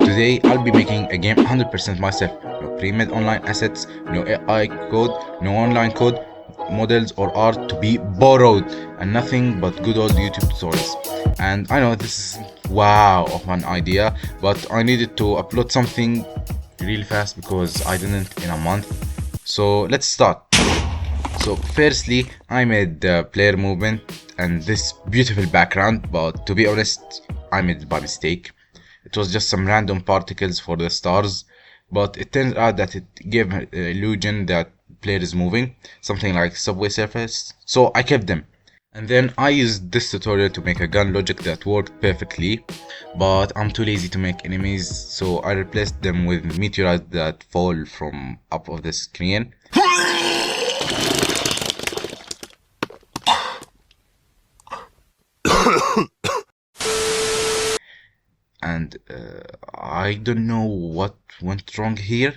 Today I'll be making a game 100% myself. No pre-made online assets, no AI code, no online code, models or art to be borrowed, and nothing but good old YouTube tutorials. And I know this is wow of an idea, but I needed to upload something really fast because I didn't in a month. So let's start. So firstly, I made the player movement and this beautiful background, but to be honest, I made it by mistake. It was just some random particles for the stars, but it turns out that it gave an illusion that player is moving, something like subway surface, so I kept them. And then I used this tutorial to make a gun logic that worked perfectly, but I'm too lazy to make enemies, so I replaced them with meteorites that fall from up of the screen. And I don't know what went wrong here.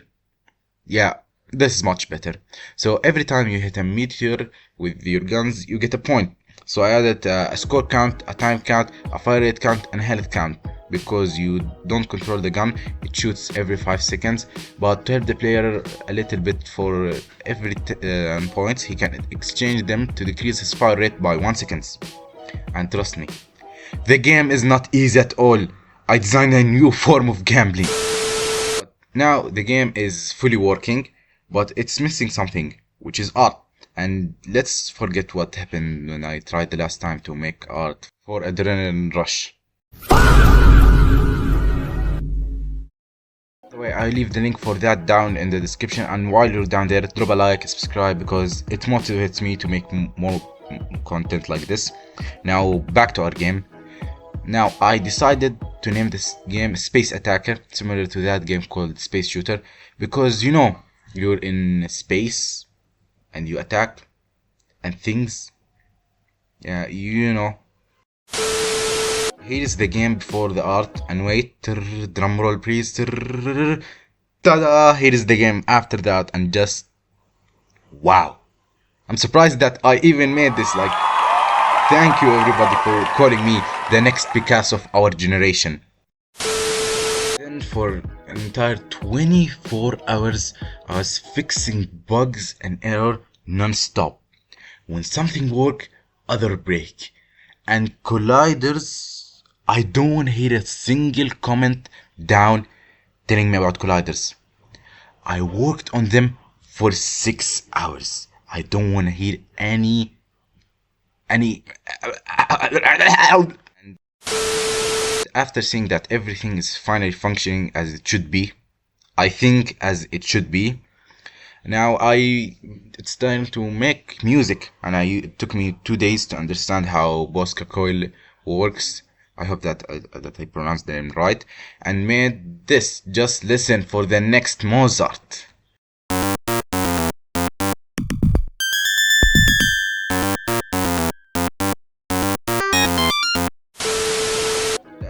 Yeah, this is much better. So every time you hit a meteor with your guns, you get a point. So I added a score count, a time count, a fire rate count, and a health count. Because you don't control the gun, it shoots every 5 seconds. But to help the player a little bit for every points, he can exchange them to decrease his fire rate by 1 second. And trust me, the game is not easy at all. I designed a new form of gambling. Now the game is fully working, but it's missing something, which is art. And let's forget what happened when I tried the last time to make art for Adrenaline Rush. By the way, I leave the link for that down in the description, and while you're down there, drop a like, subscribe, because it motivates me to make more content like this. Now back to our game. Now I decided to name this game Space Attacker, similar to that game called Space Shooter, because you know, you're in space and you attack and things. Yeah, you know. Here is the game before the art, and wait, drum roll please. Ta-da! Here is the game after that, and just wow. I'm surprised that I even made this. Like, thank you everybody for calling me the next Picasso of our generation. Then for an entire 24 hours I was fixing bugs and error non-stop. When something work, other break. And colliders, I don't want to hear a single comment down telling me about colliders. I worked on them for 6 hours. I don't want to hear any after seeing that everything is finally functioning as it should be, I think as it should be, now it's time to make music, and it took me 2 days to understand how Bosca Coil works. I hope that I pronounced the name right, and made this. Just listen for the next Mozart.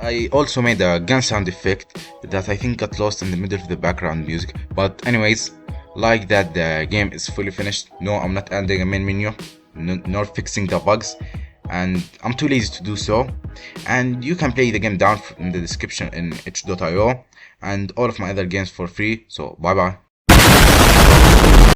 I also made a gun sound effect that I think got lost in the middle of the background music, but anyways, like that, the game is fully finished. No, I'm not adding a main menu, nor fixing the bugs, and I'm too lazy to do so. And you can play the game down in the description in itch.io, and all of my other games for free. So bye bye.